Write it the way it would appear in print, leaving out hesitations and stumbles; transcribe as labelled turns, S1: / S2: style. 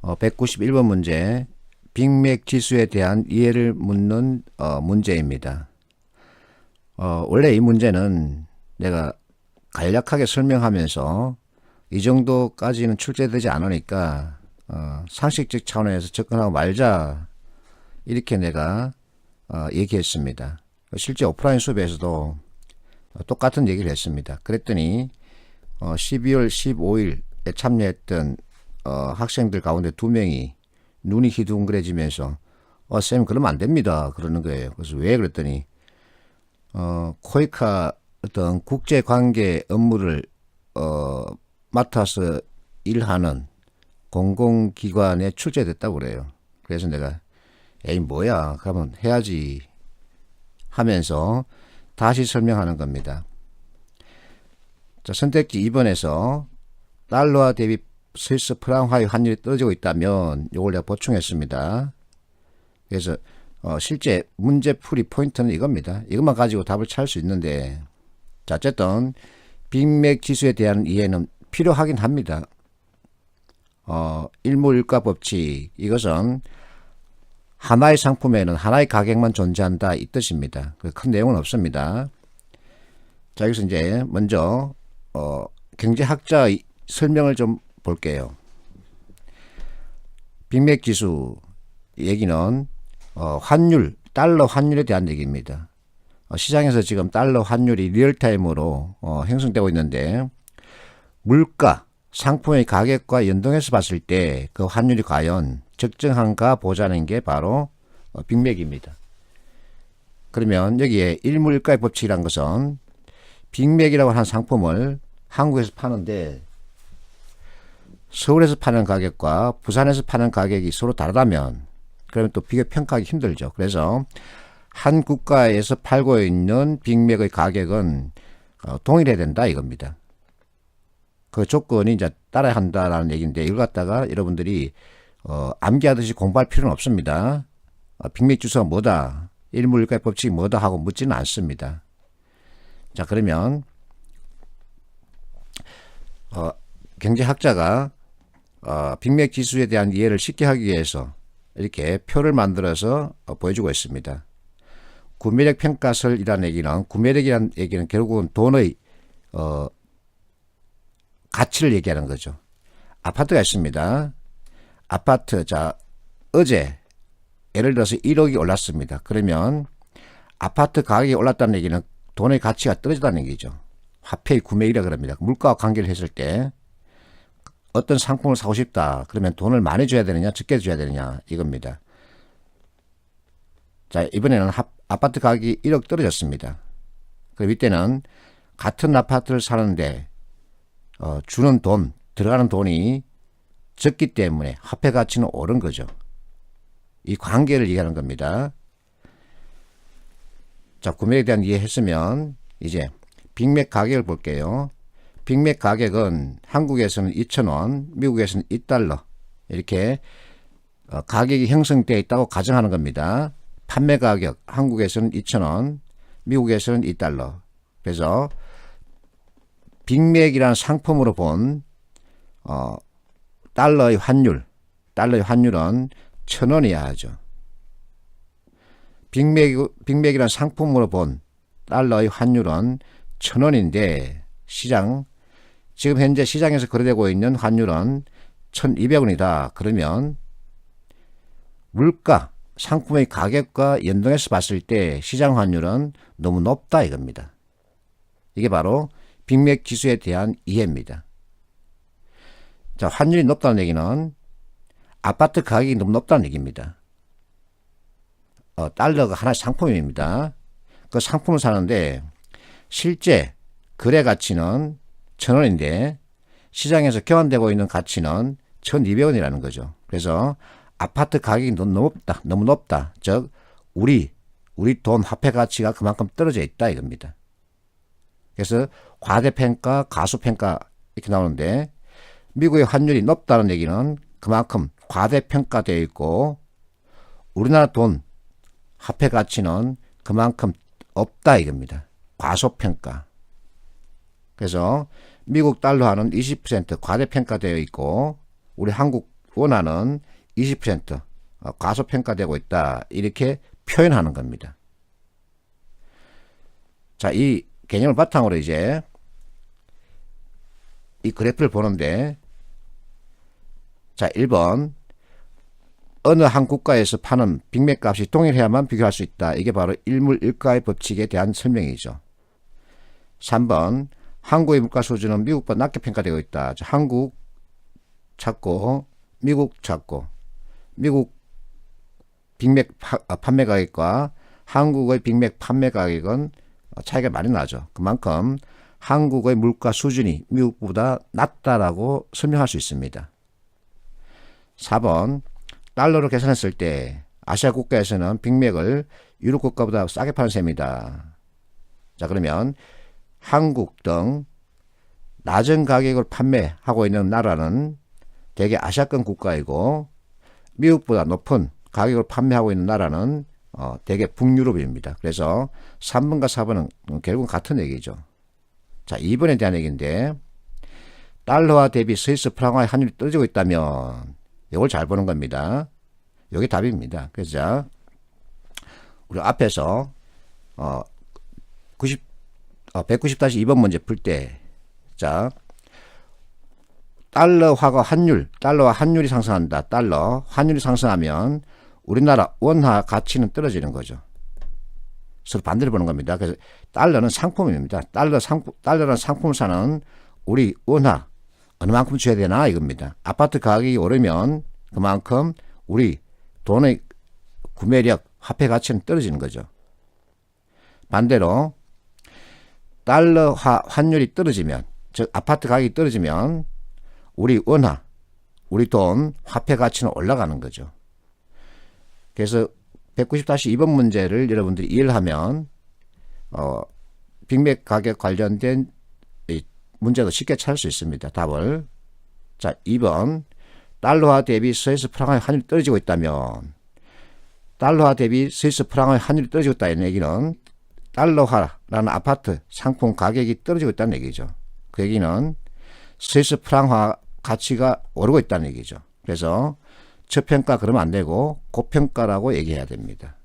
S1: 191번 문제, 빅맥 지수에 대한 이해를 묻는 문제입니다. 원래 이 문제는 내가 간략하게 설명하면서 이 정도까지는 출제되지 않으니까 상식적 차원에서 접근하고 말자, 이렇게 내가 얘기했습니다. 실제 오프라인 수업에서도 똑같은 얘기를 했습니다. 그랬더니 12월 15일에 참여했던 학생들 가운데 2명이 눈이 희둥그레지면서 쌤 그러면 안 됩니다 그러는 거예요. 그래서 왜 그랬더니 코이카 어떤 국제관계 업무를 맡아서 일하는 공공기관에 출제됐다고 그래요. 그래서 내가 에이 뭐야 그러면 해야지 하면서 다시 설명하는 겁니다. 자, 선택지 2번에서 달러화 대비 스위스 프랑화의 환율이 떨어지고 있다면 이걸 내가 보충했습니다. 그래서 실제 문제풀이 포인트는 이겁니다. 이것만 가지고 답을 찾을 수 있는데, 자, 어쨌든 빅맥 지수에 대한 이해는 필요하긴 합니다. 일무일가 법칙, 이것은 하나의 상품에는 하나의 가격만 존재한다 이 뜻입니다. 큰 내용은 없습니다. 자, 여기서 이제 먼저 경제학자의 설명을 좀 볼게요. 빅맥 지수 얘기는 환율, 달러 환율에 대한 얘기입니다. 시장에서 지금 달러 환율이 리얼타임으로 형성되고 있는데, 물가, 상품의 가격과 연동해서 봤을 때 그 환율이 과연 적정한가 보자는 게 바로 빅맥입니다. 그러면 여기에 일무일가의 법칙이란 것은 빅맥이라고 하는 상품을 한국에서 파는데 서울에서 파는 가격과 부산에서 파는 가격이 서로 다르다면 그러면 또 비교 평가하기 힘들죠. 그래서 한 국가에서 팔고 있는 빅맥의 가격은 동일해야 된다 이겁니다. 그 조건이 이제 따라야 한다라는 얘기인데, 이걸 갖다가 여러분들이 암기하듯이 공부할 필요는 없습니다. 빅맥 지수가 뭐다, 일무일가의 법칙이 뭐다 하고 묻지는 않습니다. 자, 그러면 경제학자가 빅맥 지수에 대한 이해를 쉽게 하기 위해서 이렇게 표를 만들어서 보여주고 있습니다. 구매력 평가설이라는 얘기는, 구매력이라는 얘기는 결국은 돈의 가치를 얘기하는 거죠. 아파트가 있습니다. 아파트, 자, 어제 예를 들어서 1억이 올랐습니다. 그러면 아파트 가격이 올랐다는 얘기는 돈의 가치가 떨어졌다는 얘기죠. 화폐의 구매력이라 그럽니다. 물가와 관계를 했을 때 어떤 상품을 사고 싶다 그러면 돈을 많이 줘야 되느냐 적게 줘야 되느냐 이겁니다. 자, 이번에는 아파트 가격이 1억 떨어졌습니다. 그럼 이때는 같은 아파트를 사는데 주는 돈, 들어가는 돈이 적기 때문에 화폐 가치는 오른 거죠. 이 관계를 얘기하는 겁니다. 자, 구매에 대한 이해했으면 이제 빅맥 가격을 볼게요. 빅맥 가격은 한국에서는 2,000원, 미국에서는 2달러 이렇게 가격이 형성되어 있다고 가정하는 겁니다. 판매 가격 한국에서는 2,000원, 미국에서는 2달러. 그래서 빅맥이라는 상품으로 본 달러의 환율은 1,000원이어야 하죠. 빅맥이라는 상품으로 본 달러의 환율은 1,000원인데 지금 현재 시장에서 거래되고 있는 환율은 1,200원이다. 그러면 물가, 상품의 가격과 연동해서 봤을 때 시장 환율은 너무 높다 이겁니다. 이게 바로 빅맥 지수에 대한 이해입니다. 자, 환율이 높다는 얘기는 아파트 가격이 너무 높다는 얘기입니다. 달러가 하나의 상품입니다. 그 상품을 사는데 실제 거래 가치는 1,000원인데 시장에서 교환되고 있는 가치는 1,200원이라는 거죠. 그래서 아파트 가격이 너무 높다. 즉 우리 돈 화폐 가치가 그만큼 떨어져 있다 이겁니다. 그래서 과대평가, 가소평가 이렇게 나오는데, 미국의 환율이 높다는 얘기는 그만큼 과대평가되어 있고 우리나라 돈 화폐 가치는 그만큼 없다 이겁니다. 과소평가. 그래서 미국 달러화는 20% 과대평가되어 있고 우리 한국 원화는 20% 과소평가되고 있다. 이렇게 표현하는 겁니다. 자, 이 개념을 바탕으로 이제 이 그래프를 보는데, 자, 1번 어느 한 국가에서 파는 빅맥 값이 동일해야만 비교할 수 있다. 이게 바로 일물일가의 법칙에 대한 설명이죠. 3번 한국의 물가 수준은 미국보다 낮게 평가되고 있다. 자, 한국 찾고 미국 찾고, 미국 빅맥 판매 가격과 한국의 빅맥 판매 가격은 차이가 많이 나죠. 그만큼 한국의 물가 수준이 미국보다 낮다라고 설명할 수 있습니다. 4번 달러로 계산했을 때 아시아 국가에서는 빅맥을 유럽 국가보다 싸게 파는 셈이다. 자, 그러면 한국 등 낮은 가격을 판매하고 있는 나라는 대개 아시아권 국가이고, 미국보다 높은 가격을 판매하고 있는 나라는 대개 북유럽입니다. 그래서 3번과 4번은 결국 같은 얘기죠. 자, 2번에 대한 얘기인데, 달러화 대비 스위스 프랑화의 환율이 떨어지고 있다면 이걸 잘 보는 겁니다. 이게 답입니다. 그래서 우리 앞에서 190-2번 문제 풀 때, 자, 달러화가 달러화 환율이 상승한다. 달러 환율이 상승하면 우리나라 원화 가치는 떨어지는 거죠. 서로 반대로 보는 겁니다. 그래서 달러는 상품입니다. 달러는 상품을 사는 우리 원화 어느 만큼 줘야 되나 이겁니다. 아파트 가격이 오르면 그만큼 우리 돈의 구매력, 화폐 가치는 떨어지는 거죠. 반대로 달러화 환율이 떨어지면, 즉 아파트 가격이 떨어지면 우리 원화, 우리 돈, 화폐 가치는 올라가는 거죠. 그래서 190-2번 문제를 여러분들이 이해를 하면 빅맥 가격 관련된 문제도 쉽게 찾을 수 있습니다. 답을. 자, 2번 달러화 대비 스위스 프랑화의 환율이 떨어지고 있다면, 달러화 대비 스위스 프랑화의 환율이 떨어지고 있다는 얘기는 달러화라는 아파트 상품 가격이 떨어지고 있다는 얘기죠. 그 얘기는 스위스 프랑화 가치가 오르고 있다는 얘기죠. 그래서 저평가 그러면 안 되고 고평가라고 얘기해야 됩니다.